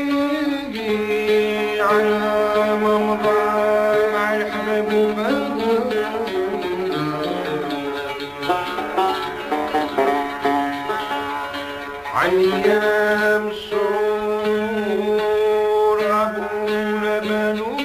لفيقي على ممضى مع الحباب عن ايام السرور ابونا بنو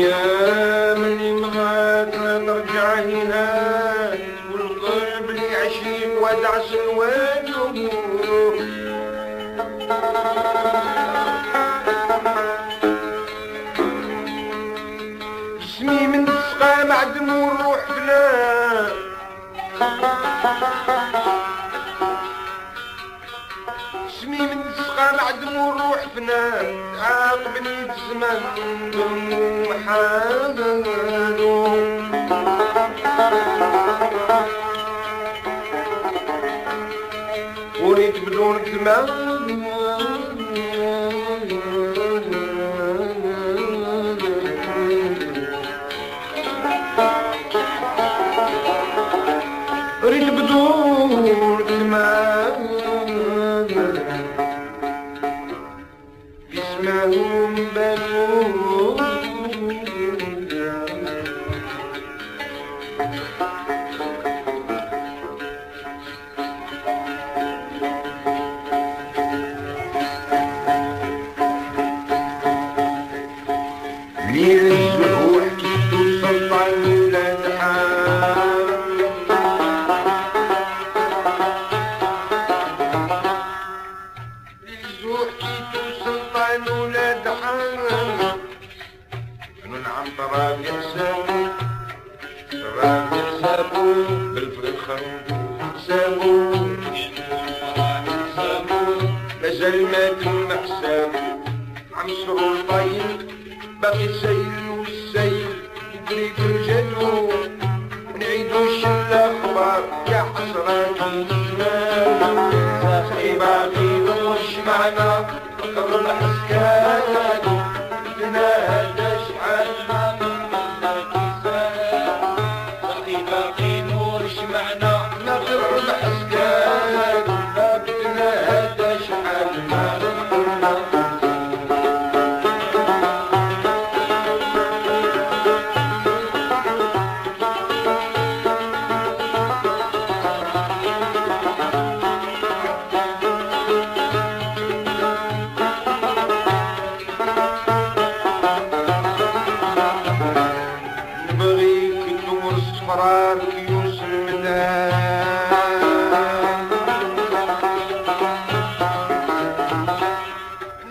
الأيام اللي مغات نرجع هنا والقلب اللي عشيق ودعس الوجه جسمي من السقا معدم والروح فلا جسمي من السقا معدم والروح فنا عاقبني الزمان حالو وريت بدون دماغ ريت بدون دماغ اسمهم بنو ليل الزهور كيتو سلطان ولاد حام ليل الزهور كيتو سلطان ولاد حام كانوا العنطرة بيحسابو الراب يحسابو بالفخر حسابو مازال ما تم حسابو عم سرور طيب باقي السيل والسيل يجري برجلو ونعيدوش الاخبار يا حسراتي الزمان صاحبي باقي ضوش معنا فقر الحسكات بدنا هذا شحال ما منا كيسان صاحبي باقي نورش معنا فقر الحسكات بدنا هذا شحال ما منا صفرار كيوس المدان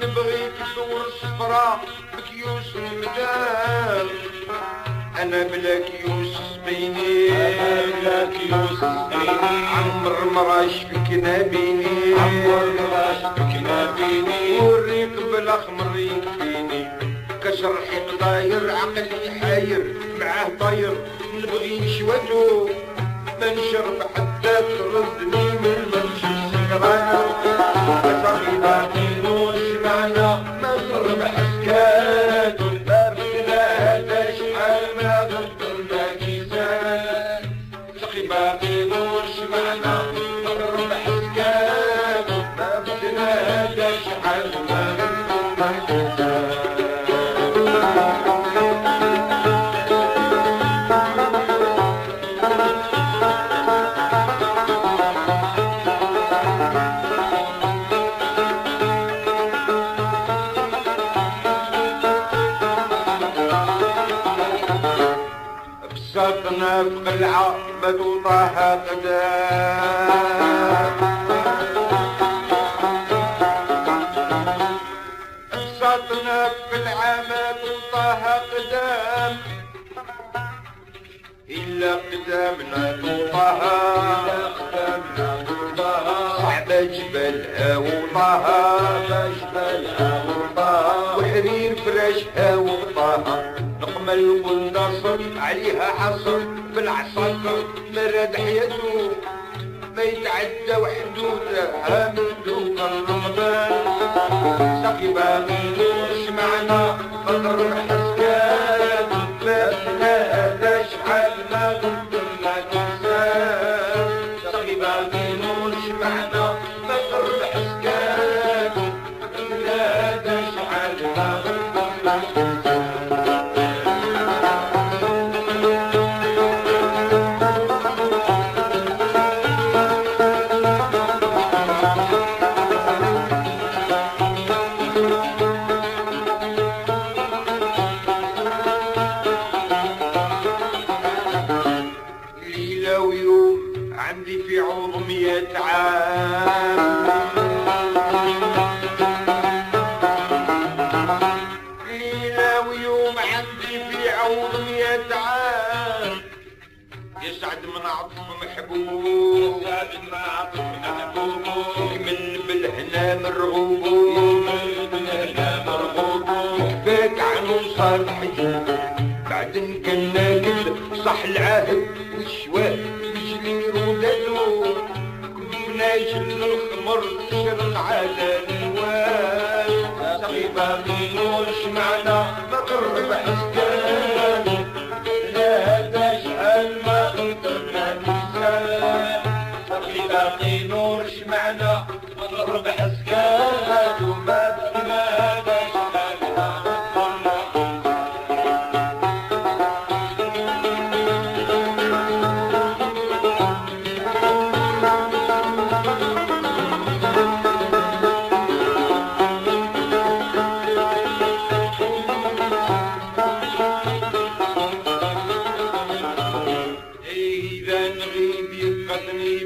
نبغيك تدور الصفرا بكيوس المدان انا بلا كيوس بيني بلا كيوس بيني عمر مراش فيك بيني عمر مراش فيك بيني وريك بالاخمر يكفيني كسر حيط داير عقلي حاير معاه طاير نبغي نشواتو ما نشرب حتى تردني من الممشي السكران صاحبي باقي نوش معنا ما نضرب حسكاتو بدنا هذا شحال ما غدرنا كيسان صاحبي باقي نوش معنا ما نضرب حسكاتو بدنا هذا شحال ما غدرنا كيسان بساطنا في قلعة ما توطاها قدام بساطنا في قلعة ما توطاها قدام إلا قدامنا توطاها صعبة جبالها وطاها وحرير فراشها وطاها نقمل والنصر عليها حصر بالعساكر مراد حياته ما يتعدى وحدودها من دوق الرمضان سقي باغي وش معنا قدر الحسكان ما بناها شحال ما قدرنا كنسان سقي باغي وش معنا قدر الحسكان ما بناها شحال ما قدرنا كنسان عندي في عوض 100 عام ليلة ويوم عندي في عوض 100 عام يسعد من عطف محبوب يكمل بالهنا مرغوب كفاك عنو صار حجوب بعد كان ناقل صح العهد والشوال ناجل الخمر شرن على الوان سقي باقينوش معنا ما قرب حسكان لا هذا شحال ما قدرنا نسان سقي باقينوش معنا ما قرب حسكان وما بقنا هذا شحال ما قدرنا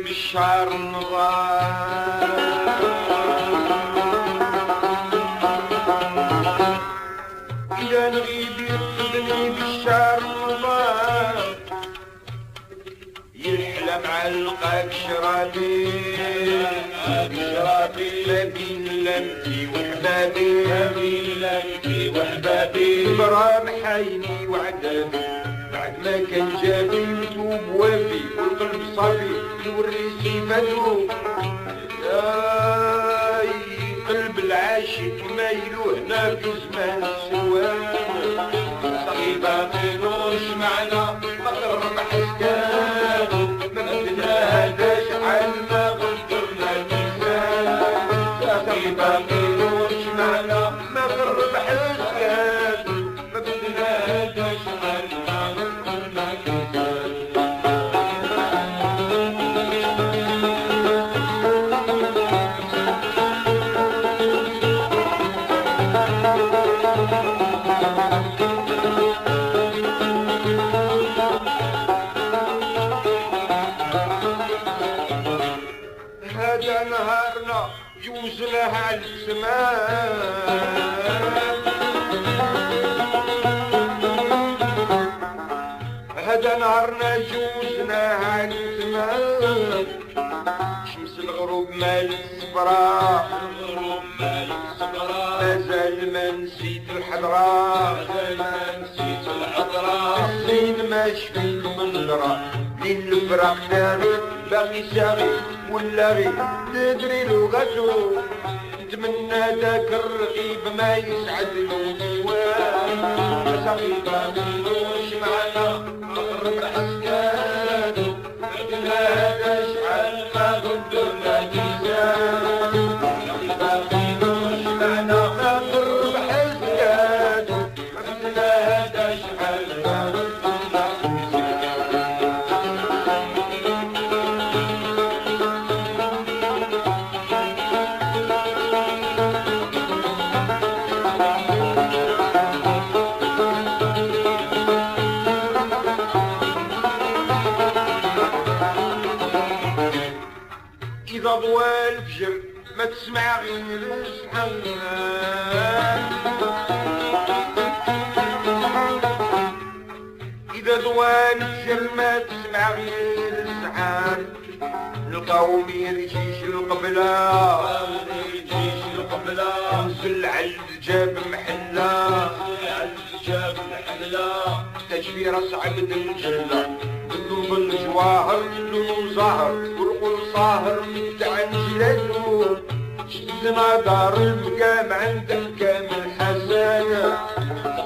بالشعر النظام إذا نغيب يقصدني بالشعر النظام يحلم علقك شرابي ما بين لمتي وحبابي برام حيني وعدابي بعد ما كان جابي متوب وافي والقلب صافي يوري سيفاتو ياي قلب العاشق ما يلو هنا في زمان السوان صغي باقي نوش معنا ما قرب حسكان ما بدنا هذا شحال ما قدرنا ميزان صغي باقي نوش معنا ما قرب حسكان ما بدنا هذا شحال ما قدرنا ميزان هذا نهارنا جوزناها على السماء هذا نهارنا جوزناها على السماء شمس الغروب مال الصفراء مازال ما نسيت الحضراء الزين ما شفي المنظرة لين الفراق داري باقي ساغي ولا غير تدري لغته نتمنى ذاك الرقيب ما يسعد الوان ساقي باقيلوش معنا مقرب حسكان بدنا هذا شحال ما قدرنا ميزان ساقي باقيلوش معنا مقرب حسكان بدنا هذا شحال ما قدرنا تسمع غير الشحال إذا دوان الجل تسمع غير السحاب القوم يرجيش القبلة يرجيش القبلة نزل على الجاب محلة تجفي راس عبد الجلة قلوب الجواهر لون زهر ورقل صاهر متاع جلالو شدنا دار المقام عند كامل حسانة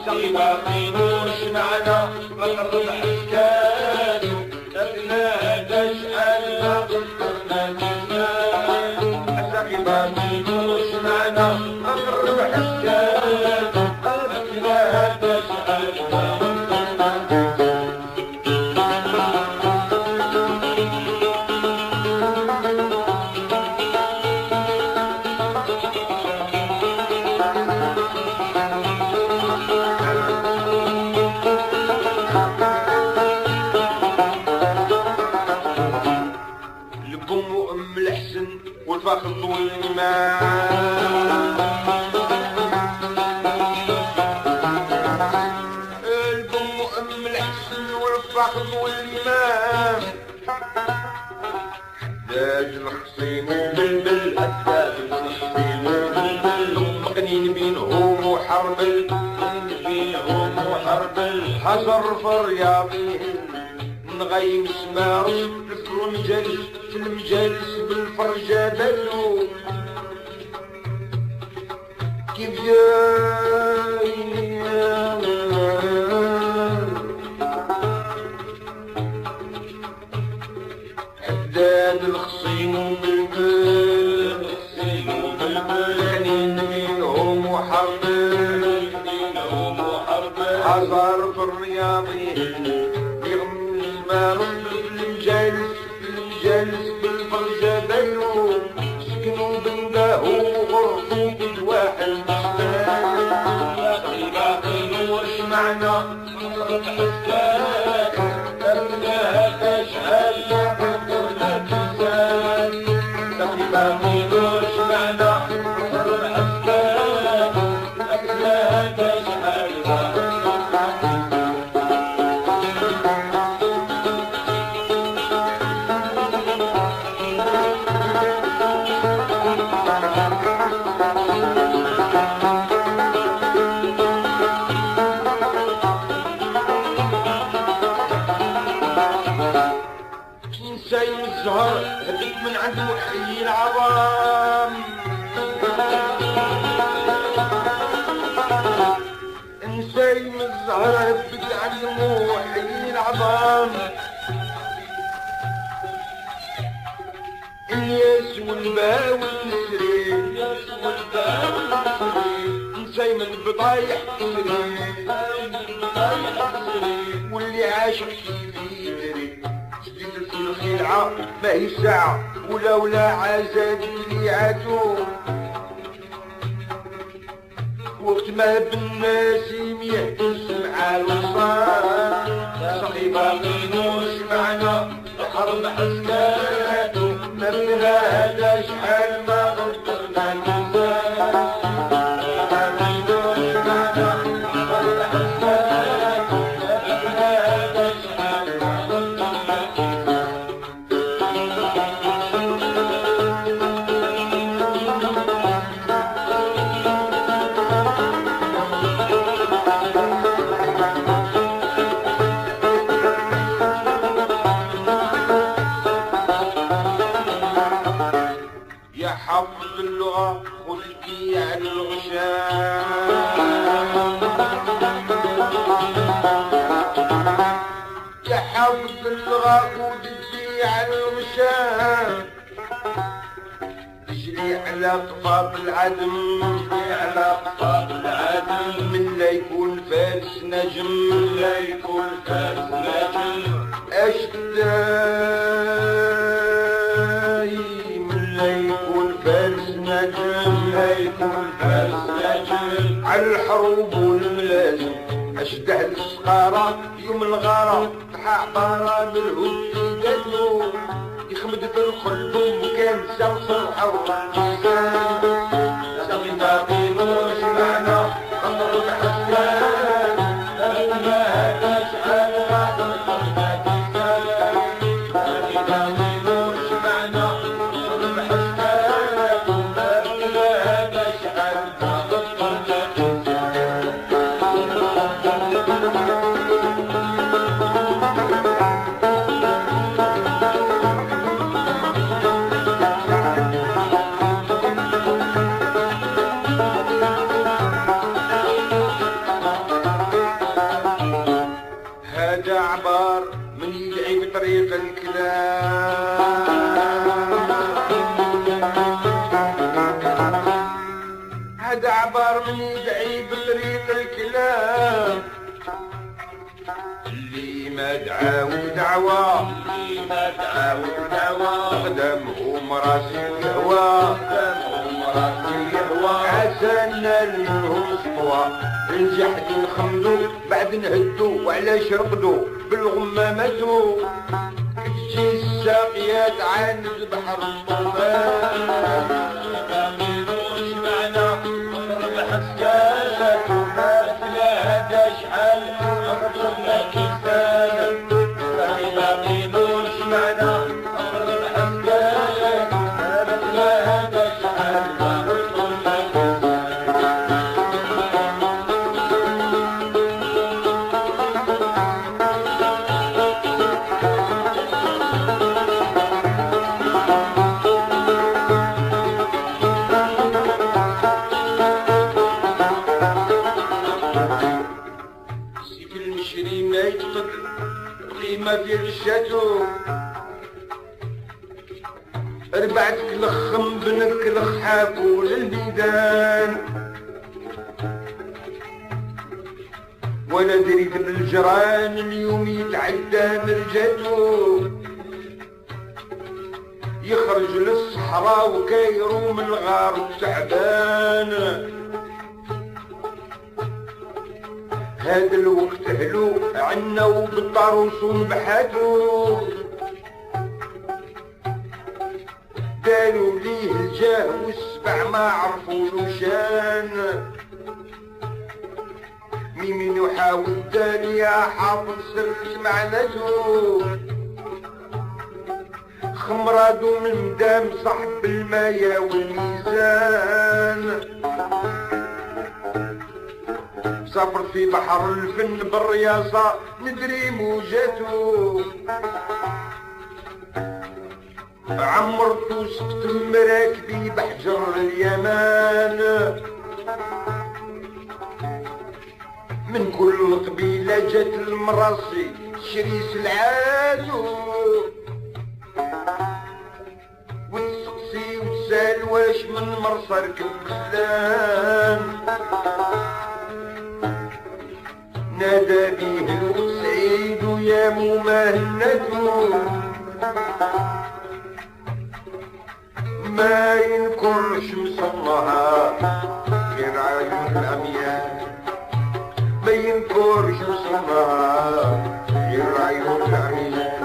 سقيبا قينوش معنا مقرب حسكانو أبنا هذا شحال ما قدرنا نسانو سقيبا قينوش معنا مقرب حسكانو أبنا هذا شحال ما والفخذ والإيمان البم وأم الحسن والفخذ والإيمان حداد الخصيم والبلبل حداد الخصيم والبلبل مقنين بينهم وحربل حجر فرياضي نغيم سمارس في المجالس بالفرجة بلو كيف جاي حداد الخصيم وبالبل خلين بينهم وحربل حجر في الرياضي يغم المارس المجالس بالفرجة بينو سكنوا بنداه وغرفوا بالواحد باقي وش معنا مطلق حسكات أبناها تشعل قدرنا تزال باقي وش معنا مطلق حسكات أبناها تشعل سايم الزهر هديك من عند محيي العظام نسايم الزهر هبك عند محيي العظام الياس والباء والنسرين نسايم البضايح واللي عاشق كيفي يدري الخلعة ما هي ساعة ولولا عزاد اللي عاتو وقت ما بالناس يهتز مع الوصال صحيبا قينوش معنا الحرب حسكاتو ما فيها هذا شحال ما قدرنا نزال قينوش معنا الحرب حسكاتو ما فيها هذا شحال ما قدرنا حفظ اللغة والبيع الغشام يا حفظ اللغة والبيع الغشام تجري على قفاف العدم تجري على قفاف العدم من لا يكون فارس نجم من لا يكون فارس نجم على الحروب والملازم اشده السقارة يوم الغارة تحع عبارة بالهد دلو يخمد في القلب وكان سلسل حرة ساقي باقي مش معنا نضرب حسان ما هذا شحال بعد القلب ساقي باقي مش معنا نضرب حسان ما هذا شحال بعد القلب هذا عبار من يدعي بطريق الكلام هذا عبار من يدعي بطريق الكلام اللي ما دعاو دعوة قدمه مراسي الهوى عسانا لهم سطوى نجحت نخمدو بعد نهدو وعلاش رقدو بالغماماتو تجي الساقيات عند بحر الطوفان باقيلوش معنا نضرب حسكات وماثلا هذا شحال نضربنا كيسان باقيلوش معنا نضرب حسكات وماثلا هذا شحال نضربنا قيمة في غشاتو ربعتك لخم بنك لخحابو للبيدان ولا دريت بالجران اليوم يتعدى مرجاتو يخرج للصحراء وكايرو من الغار تعبان هذا الوقت هلو عنا وبالطاروس ونبحاتو داروا ليه الجاه والسبع ما عرفوا شان مين يحاول داني حافظ سر معناتو خمرادو من دام صاحب المايا والميزان سافر في بحر الفن بالرياضة ندري موجاتو عمرتو سقت مراكبي بحجر اليمان من كل قبيلة جات المراسي شريس العادو وتسقسي وتسال واش من مرصر كبسلان نادى بيه السعيد يا ممهنته ما ينكرش مصنها غير عيون العميان ما ينكرش مصنها غير عيون العميان